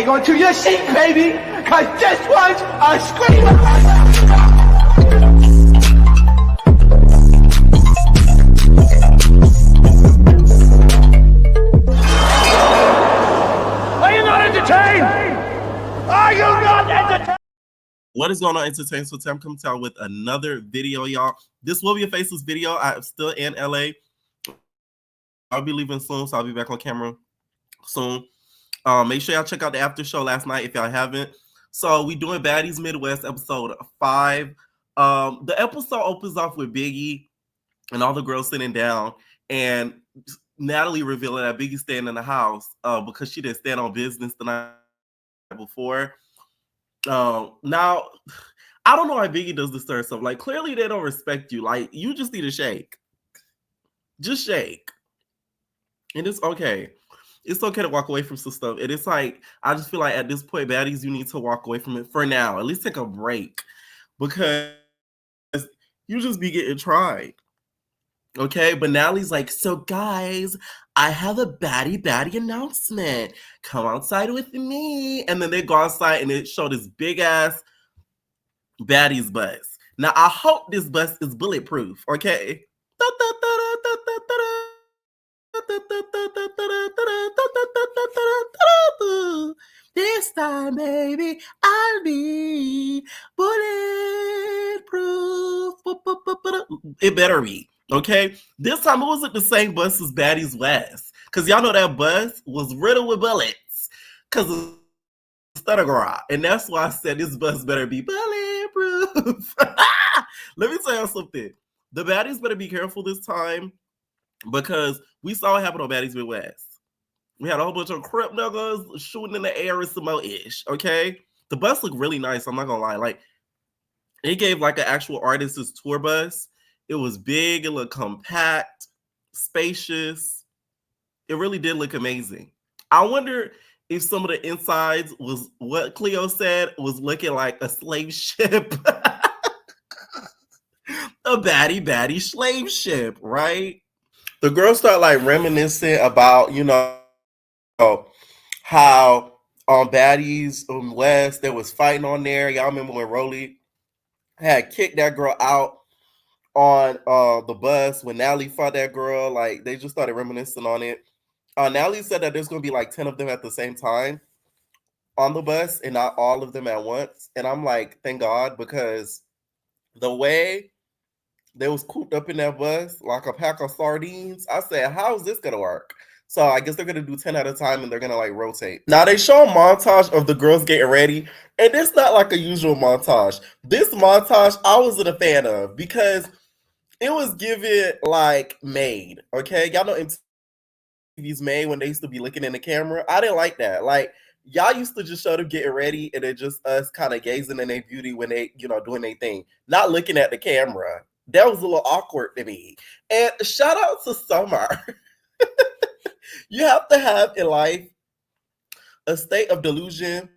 hang on to your seat, baby, because this one's a screamer. Are you not entertained? Are you not entertained? What is going on, Entertainment? So I'm coming out with another video, y'all. This will be a faceless video. I'm still in LA. I'll be leaving soon, so I'll be back on camera soon. Make sure y'all check out the after show last night if y'all haven't. So we doing Baddies Midwest episode 5. The episode opens off with Biggie and all the girls sitting down, and Natalie revealing that Biggie's staying in the house because she didn't stand on business the night before. Now, I don't know why Biggie does this to herself. Like, clearly they don't respect you. Like, you just need to shake. Just shake. And it's okay. It's okay to walk away from some stuff. And it's like, I just feel like at this point, Baddies, you need to walk away from it for now. At least take a break. Because you just be getting tried. Okay, but Natalie's like, so guys, I have a baddie announcement. Come outside with me. And then they go outside and it showed this big ass Baddies bus. Now, I hope this bus is bulletproof, okay? This time, baby, I'll be bulletproof. It better be, okay? This time it wasn't the same bus as Baddies West. Because y'all know that bus was riddled with bullets. Because of Stutter. And that's why I said this bus better be bulletproof. Let me tell you something. The Baddies better be careful this time. Because we saw what happened on Baddies Midwest. We had a whole bunch of crip niggas shooting in the air and some more-ish, okay? The bus looked really nice, I'm not gonna lie. Like, it gave like an actual artist's tour bus. It was big, it looked compact, spacious. It really did look amazing. I wonder if some of the insides was what Cleo said was looking like a slave ship. A baddie slave ship, right? The girls start like reminiscing about, how on Baddies West there was fighting on there. Y'all remember when Rolly had kicked that girl out on the bus when Natalie fought that girl? Like, they just started reminiscing on it. Natalie said that there's gonna be like 10 of them at the same time on the bus and not all of them at once. And I'm like, thank God, because the way they was cooped up in that bus like a pack of sardines, I said, how is this gonna work? So I guess they're gonna do 10 at a time and they're gonna like rotate. Now they show a montage of the girls getting ready, and it's not like a usual montage. This montage I wasn't a fan of because it was given like Made. Okay, y'all know MTV's Made when they used to be looking in the camera. I didn't like that. Like, y'all used to just show them getting ready and then just us kind of gazing in their beauty when they, doing their thing, not looking at the camera. That was a little awkward to me. And shout out to Summer. You have to have in life a state of delusion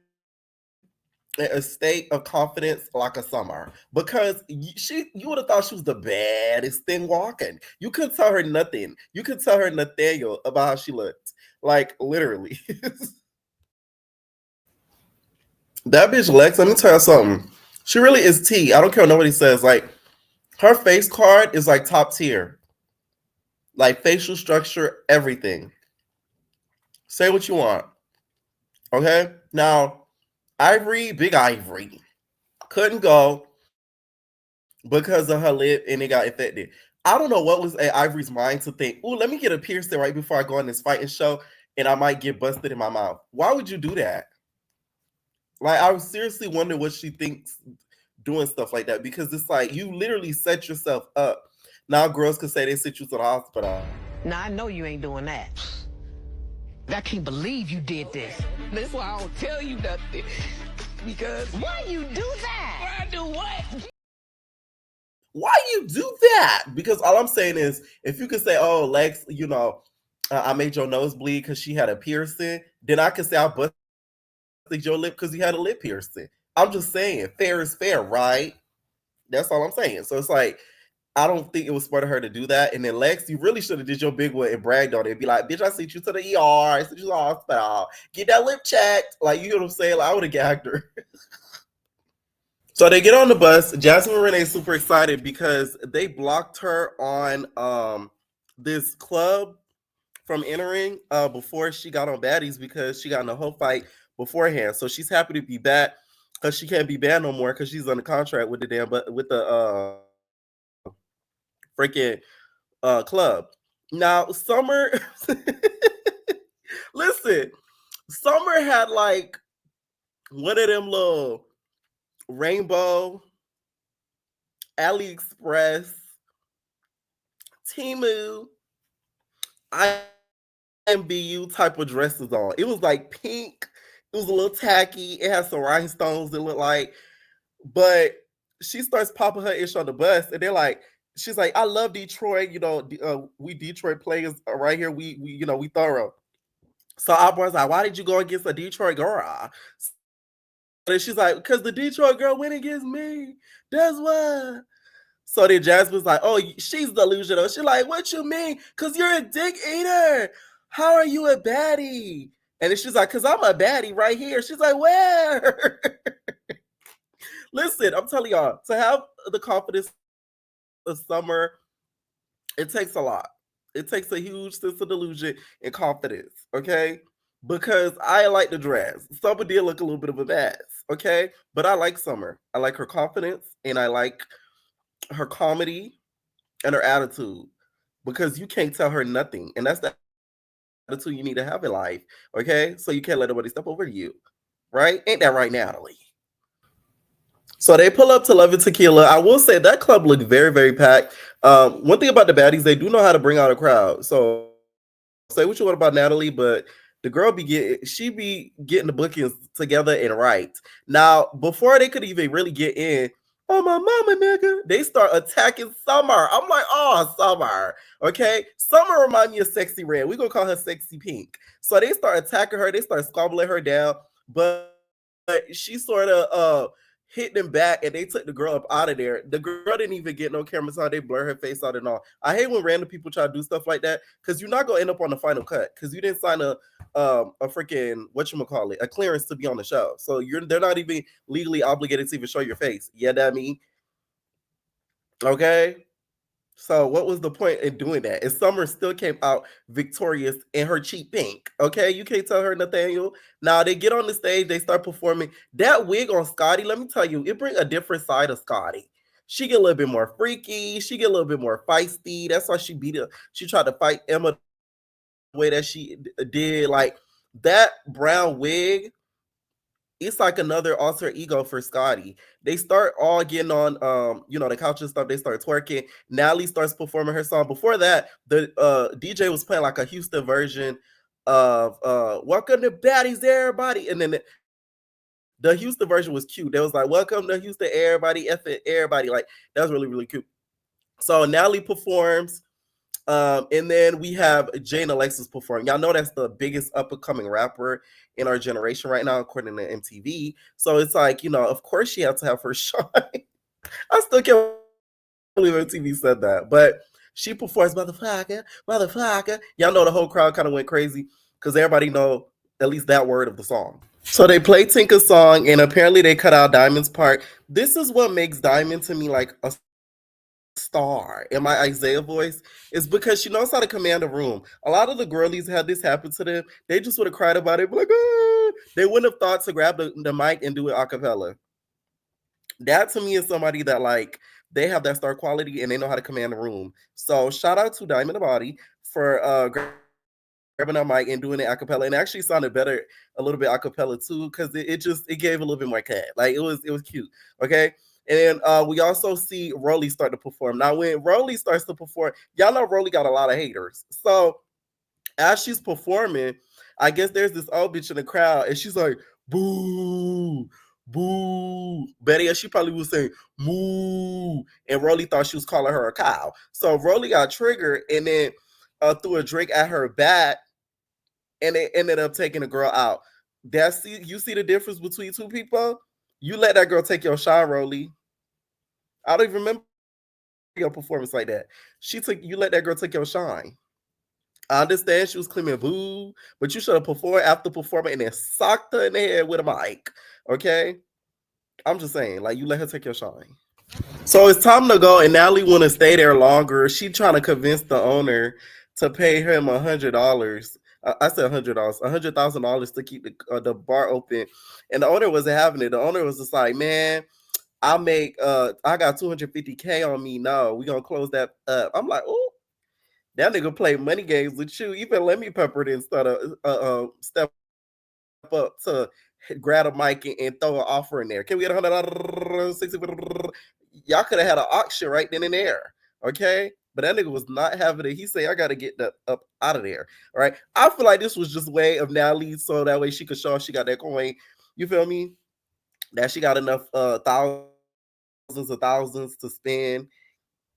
and a state of confidence like a Summer, because you would have thought she was the baddest thing walking. You couldn't tell her nothing. You could tell her Nathaniel about how she looked. Like, literally. That bitch Lex, let me tell you something. She really is T. I don't care what nobody says. Like, her face card is like top tier. Like, facial structure, everything. Say what you want. Okay? Now, Ivory, Big Ivory, couldn't go because of her lip and it got infected. I don't know what was in Ivory's mind to think, ooh, let me get a piercing right before I go on this fighting show and I might get busted in my mouth. Why would you do that? Like, I was seriously wondering what she thinks doing stuff like that, because it's like you literally set yourself up. Now girls can say they sent you to the hospital. Now, I know you ain't doing that. I can't believe you did this. That's why I don't tell you nothing. Because Why you do that? why I do what? Why you do that? Because all I'm saying is, if you could say, oh, Lex, I made your nose bleed because she had a piercing, then I could say I busted your lip because you had a lip piercing. I'm just saying, fair is fair, right? That's all I'm saying. So it's like, I don't think it was smart of her to do that. And then Lex, you really should have did your big one and bragged on it. Be like, bitch, I sent you to the ER. I sent you to the hospital. Get that lip checked. Like, you know what I'm saying? Like, I would have gagged her. So they get on the bus. Jasmine and Renee super excited because they blocked her on this club from entering before she got on Baddies because she got in a whole fight beforehand. So she's happy to be back because she can't be banned no more because she's under contract with the freaking club. Now Summer, listen, Summer had like one of them little rainbow AliExpress Timu IMBU type of dresses on. It was like pink. It was a little tacky. It had some rhinestones. It looked like, but she starts popping her ish on the bus, and they're like, she's like, "I love Detroit. You know, we Detroit players right here. We thorough." So our boy's like, "Why did you go against a Detroit girl?" And she's like, "Because the Detroit girl went against me. That's why." So then Jasmine's like, "Oh, she's delusional." She's like, "What you mean? Because you're a dick eater. How are you a baddie?" And then she's like, "Because I'm a baddie right here." She's like, "Where?" Listen, I'm telling y'all, to have the confidence of Summer, it takes a lot. It takes a huge sense of delusion and confidence, okay? Because I like the dress. Summer did look a little bit of a mess, okay? But I like Summer. I like her confidence and I like her comedy and her attitude because you can't tell her nothing. And that's the attitude you need to have in life, okay? So you can't let nobody step over you, right? Ain't that right, Natalie? So they pull up to Love and Tequila. I will say that club looked very, very packed. One thing about the Baddies, they do know how to bring out a crowd. So say what you want about Natalie, but the girl she be getting the bookings together and right. Now, before they could even really get in, oh my mama nigga, they start attacking Summer. I'm like, oh Summer. Okay. Summer remind me of Sexy Red. We're gonna call her Sexy Pink. So they start attacking her, they start squabbling her down, but she sort of hit them back and they took the girl up out of there. The girl didn't even get no camera time. They blur her face out and all. I hate when random people try to do stuff like that because you're not gonna end up on the final cut because you didn't sign a freaking whatchamacallit, a clearance to be on the show. So they're not even legally obligated to even show your face. Yeah, that mean okay. So what was the point in doing that? And Summer still came out victorious in her cheap pink. Okay, you can't tell her Nathaniel. Now they get on the stage, they start performing. That wig on Scotty, let me tell you, it brings a different side of Scotty. She get a little bit more freaky. She get a little bit more feisty. That's why she beat her. She tried to fight Emma the way that she did. Like that brown wig, it's like another alter ego for Scotty. They start all getting on the couch and stuff. They start twerking. Natalie starts performing her song. Before that, the DJ was playing like a Houston version of Welcome to Baddies, everybody. And then the Houston version was cute. They was like, Welcome to Houston, everybody, F it, everybody. Like, that was really, really cute. So Natalie performs. And then we have Jane Alexis performing. Y'all know that's the biggest up and coming rapper in our generation right now, according to MTV. So it's like, of course she had to have her shine. I still can't believe MTV said that. But she performs motherfucker, motherfucker. Y'all know the whole crowd kind of went crazy because everybody know at least that word of the song. So they played Tinka's song and apparently they cut out Diamond's part. This is what makes Diamond to me like a star in my Isaiah voice is because she knows how to command a room. A lot of the girlies had this happen to them. They just would have cried about it, like, ah. They wouldn't have thought to grab the mic and do it a cappella. That to me is somebody that like they have that star quality and they know how to command the room. So shout out to Diamond the Body for grabbing a mic and doing it a cappella. And it actually sounded better a little bit a cappella too, because it gave a little bit more cat. Like it was cute. Okay. And then we also see Rolly start to perform. Now, when Rolly starts to perform, y'all know Rolly got a lot of haters. So as she's performing, I guess there's this old bitch in the crowd, and she's like, boo, boo. Betty, she probably was saying, moo. And Rolly thought she was calling her a cow. So Rolly got triggered and then threw a drink at her back, and it ended up taking the girl out. You see the difference between two people? You let that girl take your shine, Rolly. I don't even remember your performance like that. You let that girl take your shine. I understand she was claiming boo, but you should have performed after performing and then socked her in the head with a mic. Okay? I'm just saying, like, you let her take your shine. So it's time to go, and Natalie want to stay there longer. She trying to convince the owner to pay him $100. I said $100, $100,000 to keep the bar open, and the owner wasn't having it. The owner was just like, "Man, I got 250K on me. No, we gonna close that up." I'm like, "Oh, that nigga play money games with you. Even let me pepper it instead of step up to grab a mic and throw an offer in there. Can we get $100? Y'all could have had an auction right then and there. Okay? But that nigga was not having it. He say, I gotta get that up out of there. All right. I feel like this was just a way of Natalie so that way she could show she got that coin. You feel me? That she got enough thousands of thousands to spend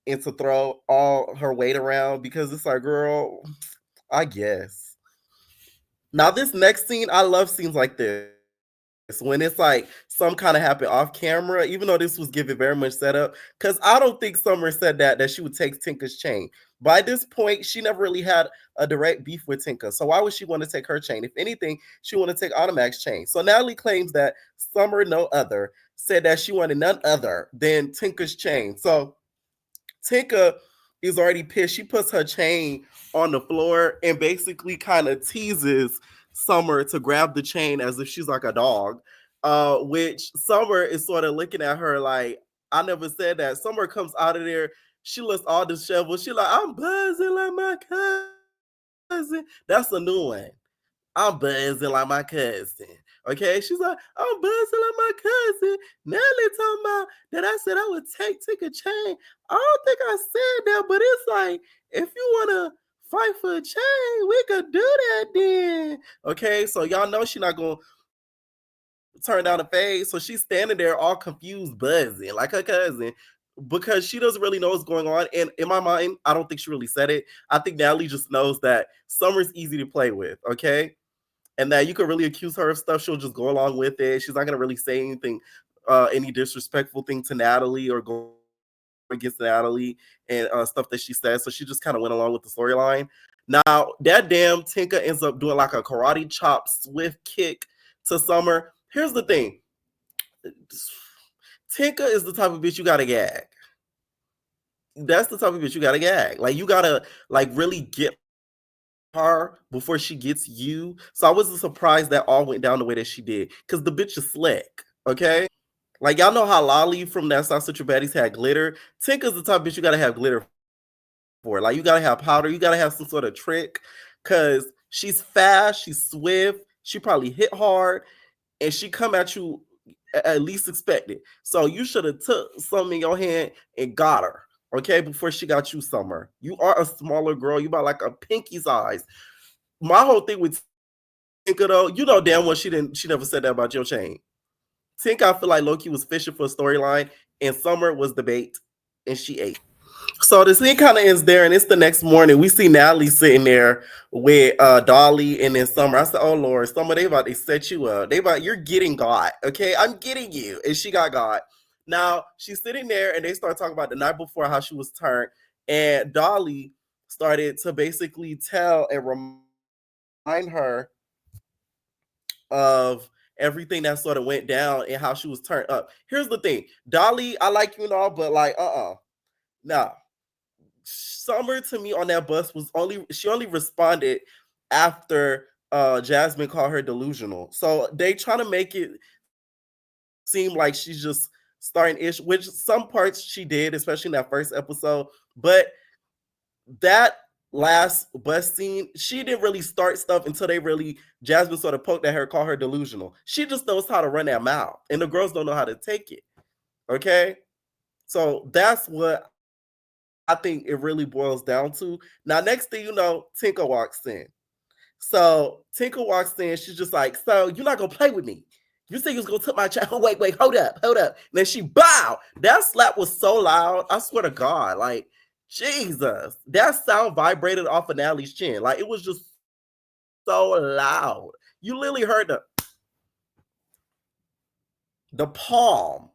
and to throw all her weight around because it's like, girl, I guess. Now, this next scene, I love scenes like this. When it's like some kind of happen off camera, even though this was given very much setup, because I don't think Summer said that she would take Tinka's chain. By this point, she never really had a direct beef with Tinka. So why would she want to take her chain? If anything, she want to take Automac's chain. So Natalie claims that Summer, no other, said that she wanted none other than Tinka's chain. So Tinka is already pissed. She puts her chain on the floor and basically kind of teases Summer to grab the chain as if she's like a dog. Which Summer is sort of looking at her like, I never said that. Summer comes out of there. She looks all disheveled. She like, I'm buzzing like my cousin. That's a new one. I'm buzzing like my cousin. Okay, she's like, I'm buzzing like my cousin. Nelly talking about that I said I would take a chain. I don't think I said that, but it's like, if you wanna fight for a chain, we could do that then. Okay, so y'all know she's not gonna turn down the fade. So she's standing there all confused, buzzing like her cousin. Because she doesn't really know what's going on. And in my mind, I don't think she really said it. I think Natalie just knows that Summer's easy to play with, okay? And that you could really accuse her of stuff. She'll just go along with it. She's not gonna really say anything, any disrespectful thing to Natalie or go against Natalie and stuff that she says. So she just kind of went along with the storyline. Now that damn Tinka ends up doing like a karate chop swift kick to Summer. Here's the thing: Tinka is the type of bitch you gotta gag. That's the type of bitch you gotta gag. Like you gotta like really get her before she gets you. So I wasn't surprised that all went down the way that she did. Cause the bitch is slick. Okay. Like y'all know how Lolly from that South Central Baddies had glitter. Tinka's the type of bitch you gotta have glitter for. Like you gotta have powder, you gotta have some sort of trick. Cause she's fast, she's swift, she probably hit hard, and she come at you at least expected. So you should have took something in your hand and got her. Okay, before she got you, Summer. You are a smaller girl. You about like a pinky size. My whole thing with Tinka though, you know damn well she never said that about your chain. Tinka, I feel like Loki was fishing for a storyline, and Summer was the bait, and she ate. So the scene kind of ends there, and it's the next morning. We see Natalie sitting there with Dolly and then Summer. I said, "Oh Lord, Summer, they about to set you up. You're getting got. Okay, I'm getting you." And she got got. Now she's sitting there, and they start talking about the night before how she was turned, and Dolly started to basically tell and remind her of everything that sort of went down and how she was turned up. Here's the thing, Dolly, I like you and all, but like, nah. Summer to me on that bus was only responded after Jasmine called her delusional. So they try to make it seem like she's just starting ish, which some parts she did, especially in that first episode. But that last bus scene, she didn't really start stuff until Jasmine sort of poked at her, called her delusional. She just knows how to run that mouth, and the girls don't know how to take it. Okay, so that's what I think it really boils down to. Now, next thing you know, Tinka walks in. So Tinka walks in. She's just like, "So you're not gonna play with me? You said you was gonna take my child? Wait, hold up." And then she bow. That slap was so loud. I swear to God, like Jesus, that sound vibrated off of Natalie's chin. Like it was just so loud. You literally heard the palm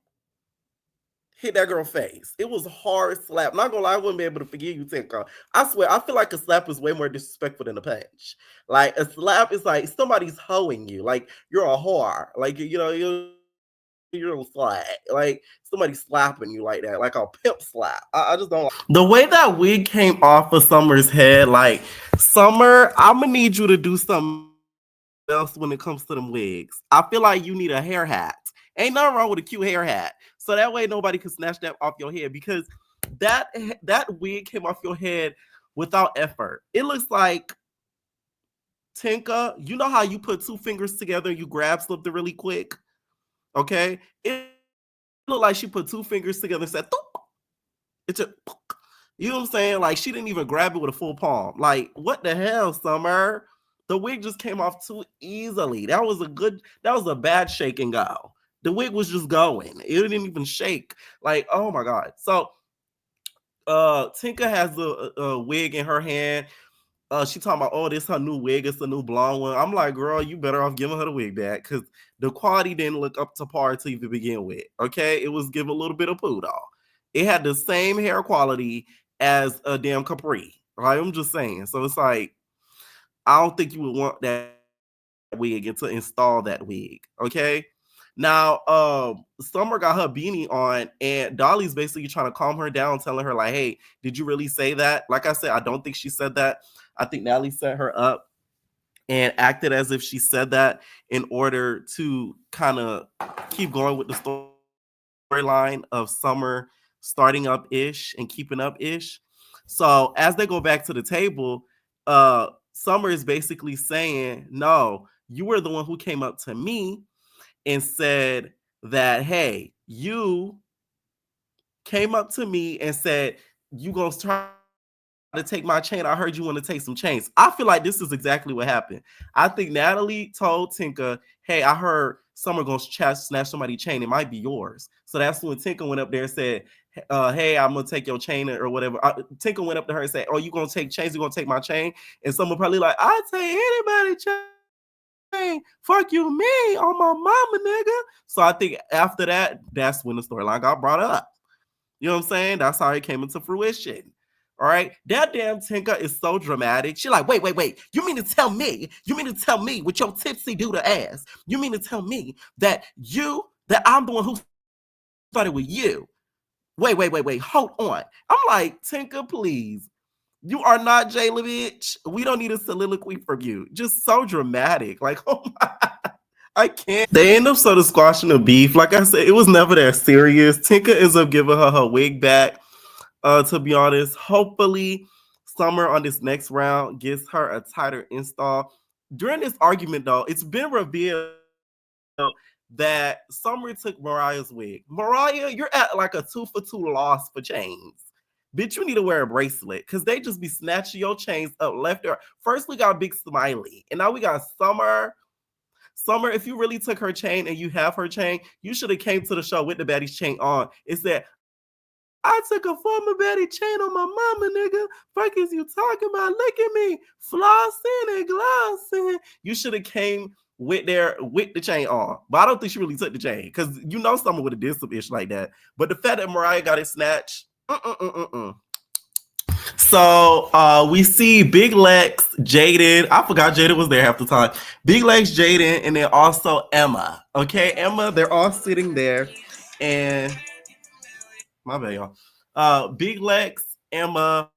hit that girl face. It was a hard slap. Not gonna lie, I wouldn't be able to forgive you, Tinka. I swear, I feel like a slap is way more disrespectful than a punch. Like a slap is like somebody's hoeing you. Like you're a whore. Like you're a slut. Like somebody slapping you like that, like a pimp slap. I just don't like the way that wig came off of Summer's head. Like Summer, I'm gonna need you to do something else when it comes to them wigs. I feel like you need a hair hat. Ain't nothing wrong with a cute hair hat. So that way nobody can snatch that off your head because that wig came off your head without effort. It looks like Tinka, you know how you put two fingers together and you grab something really quick? Okay? It looked like she put two fingers together and said, Thoop. It's a, you know what I'm saying? Like she didn't even grab it with a full palm. Like, what the hell, Summer? The wig just came off too easily. That was a bad shake and go. The wig was just going. It didn't even shake. Like, oh my God. So Tinka has a wig in her hand. She talking about, oh, this her new wig. It's a new blonde one. I'm like, girl, you better off giving her the wig back because the quality didn't look up to par to even begin with. Okay, it was giving a little bit of poo doll. It had the same hair quality as a damn Capri. Right? I'm just saying. So it's like, I don't think you would want that wig and to install that wig. Okay. Now, Summer got her beanie on, and Dolly's basically trying to calm her down, telling her, like, hey, did you really say that? Like I said, I don't think she said that. I think Natalie set her up and acted as if she said that in order to kind of keep going with the storyline of Summer starting up ish and keeping up ish. So as they go back to the table, Summer is basically saying, no, you were the one who came up to me and said that, hey, you came up to me and said, you gonna try to take my chain. I heard you want to take some chains. I feel like this is exactly what happened. I think Natalie told Tinka, hey, I heard Summer gonna snatch somebody's chain. It might be yours. So that's when Tinka went up there and said, hey, I'm gonna take your chain or whatever. Tinka went up to her and said, oh, you gonna take chains? You gonna take my chain? And Summer probably like, I'd take anybody chain. Fuck you, me on my mama, nigga. So I think after that, that's when the storyline got brought up. You know what I'm saying? That's how it came into fruition. All right. That damn Tinka is so dramatic. She like, wait. You mean to tell me with your tipsy doodle ass, you mean to tell me that I'm the one who started with you? Wait. Hold on. I'm like, Tinka, please. You are not Jayla, bitch. We don't need a soliloquy from you. Just so dramatic. Like, oh my, I can't. They end up sort of squashing the beef. Like I said, it was never that serious. Tinka ends up giving her wig back. To be honest, hopefully Summer on this next round gives her a tighter install. During this argument, though, it's been revealed that Summer took Mariah's wig. Mariah, you're at like a 2-for-2 loss for chains. Bitch, you need to wear a bracelet because they just be snatching your chains up left or right. First, we got Big Smiley, and now we got Summer. Summer, if you really took her chain and you have her chain, you should have came to the show with the Baddies chain on. It said, I took a former Baddie chain on my mama, nigga. Fuck is you talking about? Look at me, flossing and glossing. You should have came with the chain on. But I don't think she really took the chain because you know someone would have did some ish like that. But the fact that Mariah got it snatched, So we see Big Lex, Jaden. I forgot Jaden was there half the time. Big Lex, Jaden, and then also Emma. Okay, Emma, they're all sitting there. And my bad, y'all. Big Lex, Emma,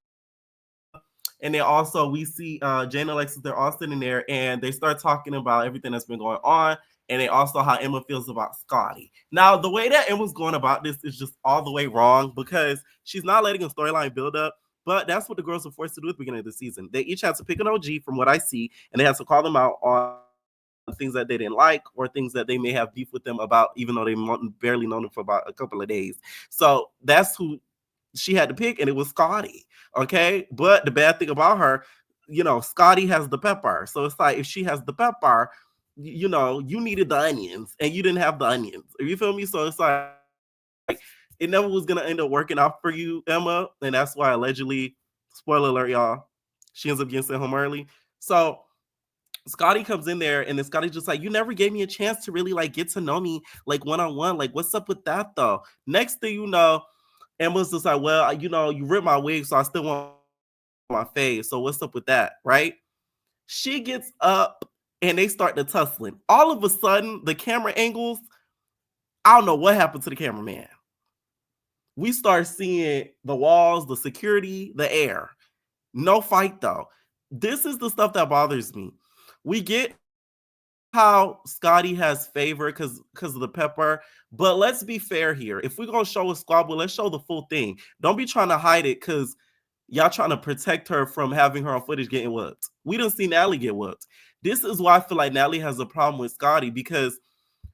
and then also we see Jane and Alexis, they're all sitting there and they start talking about everything that's been going on. And then also how Emma feels about Scotty. Now, the way that Emma's going about this is just all the way wrong because she's not letting a storyline build up. But that's what the girls were forced to do at the beginning of the season. They each had to pick an OG from what I see, and they had to call them out on things that they didn't like or things that they may have beef with them about, even though they barely known them for about a couple of days. So that's who she had to pick, and it was Scotty. Okay. But the bad thing about her, Scotty has the pepper. So it's like if she has the pepper, you needed the onions and you didn't have the onions. You feel me? So it's like it never was gonna end up working out for you, Emma. And that's why allegedly, spoiler alert, y'all, she ends up getting sent home early. So Scotty comes in there and then Scotty's just like, you never gave me a chance to really like get to know me like one-on-one. Like, what's up with that though? Next thing you know, Emma's just like, well, you know, you ripped my wig, so I still want my fade. So what's up with that, right? She gets up and they start the tussling. All of a sudden, the camera angles, I don't know what happened to the cameraman. We start seeing the walls, the security, the air. No fight though. This is the stuff that bothers me. We get how Scotty has favor because of the pepper, but let's be fair here. If we're gonna show a squabble, let's show the full thing. Don't be trying to hide it because y'all trying to protect her from having her on footage getting whooped. We didn't see Natalie get whooped. This is why I feel like Natalie has a problem with Scotty because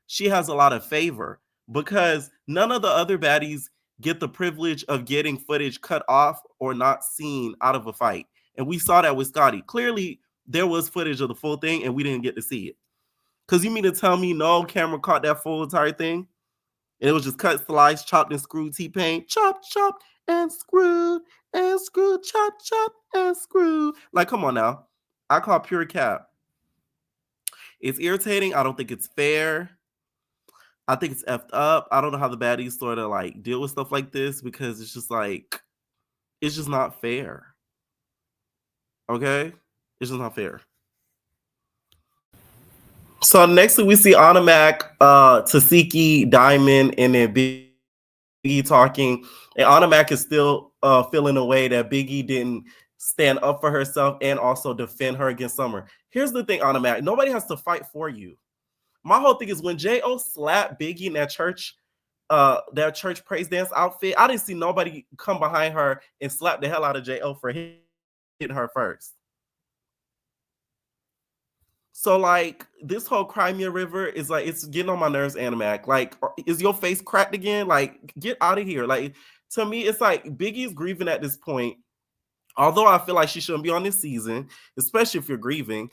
she has a lot of favor because none of the other baddies get the privilege of getting footage cut off or not seen out of a fight. And we saw that with Scotty. Clearly, there was footage of the full thing and we didn't get to see it. Because you mean to tell me no camera caught that full entire thing? And it was just cut, sliced, chopped, and screwed T-Pain. Chop, chop, and screwed, chop, chop, and screwed. Like, come on now. I call pure cap. It's irritating. I don't think it's fair. I think it's effed up. I don't know how the baddies sort of like deal with stuff like this because it's just like, it's just not fair. Okay? It's just not fair. So next we see Anamac, Tasiki, Diamond, and then Biggie talking. And Anamac is still feeling a way that Biggie didn't stand up for herself and also defend her against Summer. Here's the thing, Anamac. Nobody has to fight for you. My whole thing is when J.O. slapped Biggie in that church praise dance outfit, I didn't see nobody come behind her and slap the hell out of J.O. for hitting her first. So like this whole Crimea River is like it's getting on my nerves, Animac. Like, is your face cracked again? Like, get out of here. Like, to me, it's like Biggie's grieving at this point. Although I feel like she shouldn't be on this season, especially if you're grieving.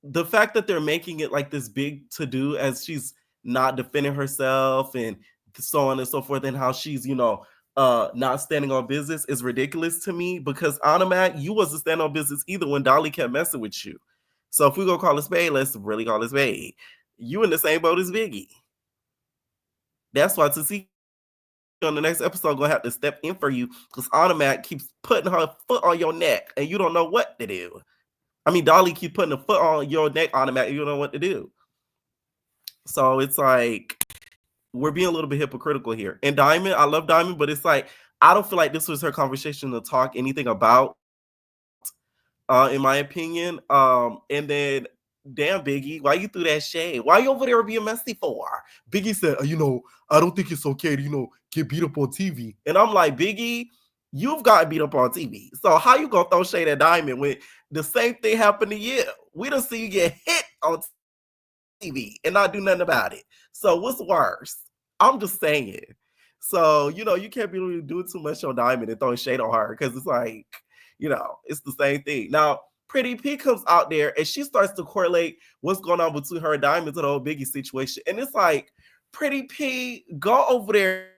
The fact that they're making it like this big to do as she's not defending herself and so on and so forth, and how she's, you know, not standing on business is ridiculous to me because Animac, you wasn't standing on business either when Dolly kept messing with you. So if we go call a spade, let's really call a spade. You in the same boat as Biggie. That's why Tasiki on the next episode gonna have to step in for you because Automatic keeps putting her foot on your neck and you don't know what to do. I mean, Dolly keep putting a foot on your neck, Automatic, you don't know what to do. So it's like we're being a little bit hypocritical here. And Diamond, I love Diamond, but it's like I don't feel like this was her conversation to talk anything about. In my opinion. And then, damn, Biggie, why you threw that shade? Why you over there being messy for? Biggie said, you know, I don't think it's okay to, you know, get beat up on TV. And I'm like, Biggie, you've gotten beat up on TV. So how you gonna throw shade at Diamond when the same thing happened to you? We don't see you get hit on TV and not do nothing about it. So what's worse? I'm just saying. So, you know, you can't be really doing too much on Diamond and throwing shade on her because it's like, you know, it's the same thing. Now, Pretty P comes out there and she starts to correlate what's going on between her and Diamond to the whole Biggie situation. And it's like, Pretty P, go over there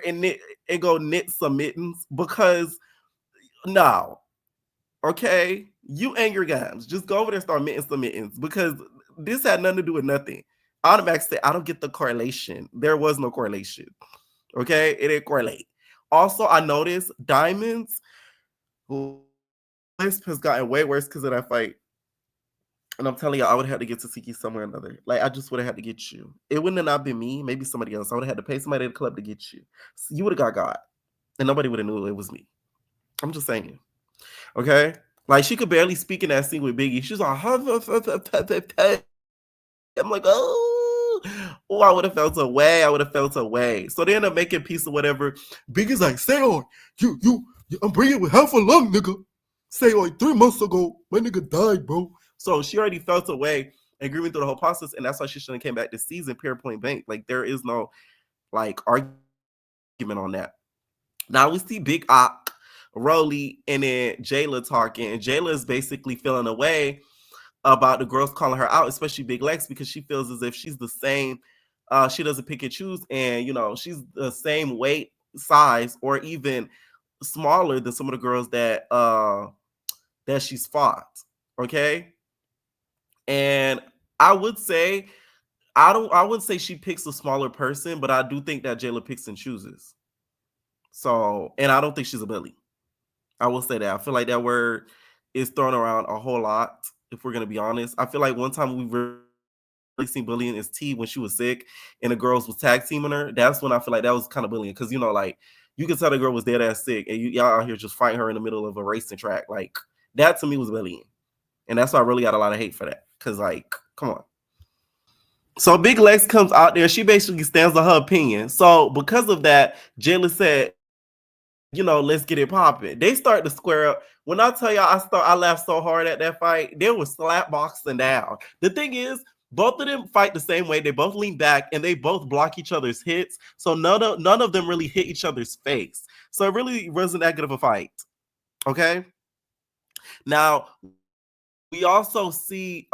and go knit some mittens because no, okay, you and your guys just go over there and start knitting some mittens because this had nothing to do with nothing. Automatic said, I don't get the correlation. There was no correlation. Okay, it didn't correlate. Also, I noticed Diamond's lisp has gotten way worse because of that fight. And I'm telling you, I would have had to get Tasiki somewhere or another. Like, I just would have had to get you. It wouldn't have not been me, maybe somebody else. I would have had to pay somebody at the club to get you. So you would have got. And nobody would have knew it was me. I'm just saying. Okay? Like, she could barely speak in that scene with Biggie. She's like, I'm like, oh, I would have felt away. I would have felt away. So they end up making peace or whatever. Biggie's like, say on, I'm bringing with half a lung, nigga. Say on 3 months ago, my nigga died, bro. So she already felt away and grieving through the whole process, and that's why she shouldn't have came back this season, period, point blank. Like, there is no, like, argument on that. Now we see Big Ock, Rolly, and then Jayla talking, and Jayla is basically feeling away about the girls calling her out, especially Big Lex, because she feels as if she's the same. She doesn't pick and choose, and you know she's the same weight, size, or even smaller than some of the girls that she's fought. Okay, And I would say, I wouldn't say she picks a smaller person, but I do think that Jayla picks and chooses. So, and I don't think she's a bully. I will say that. I feel like that word is thrown around a whole lot, if we're going to be honest. I feel like one time we really seen bullying is T when she was sick and the girls was tag teaming her. That's when I feel like that was kind of bullying. Because, you know, like, you could tell the girl was dead ass sick and y'all out here just fighting her in the middle of a racing track. Like, that to me was bullying. And that's why I really got a lot of hate for that. Because, like, come on. So Big Lex comes out there. She basically stands on her opinion. So because of that, Jayla said, you know, let's get it popping. They start to square up. When I tell y'all, I laughed so hard at that fight. They were slap boxing down. The thing is, both of them fight the same way. They both lean back and they both block each other's hits. So none of them really hit each other's face. So it really wasn't that good of a fight. Okay. Now we also see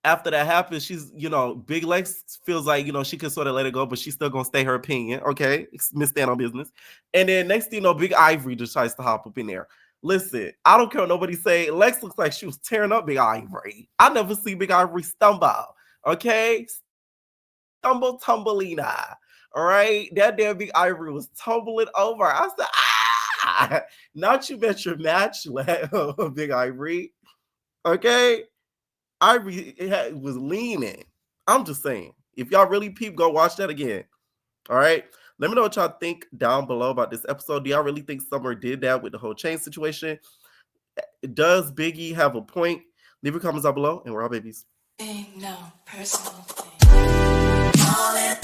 after that happens, she's, you know, Big Lex feels like, you know, she could sort of let it go, but she's still gonna stay her opinion. Okay, Miss Stand on business. And then next thing you know, Big Ivory just tries to hop up in there. Listen, I don't care what nobody say. Lex looks like she was tearing up Big Ivory. I never see Big Ivory stumble. Okay, stumble tumbleina. All right, that damn Big Ivory was tumbling over. I said, ah, not you bet your match, Big Ivory. Okay. Ivory was leaning. I'm just saying. If y'all really peep, go watch that again. All right. Let me know what y'all think down below about this episode. Do y'all really think Summer did that with the whole chain situation? Does Biggie have a point? Leave your comments down below, and we're all babies. No personal thing.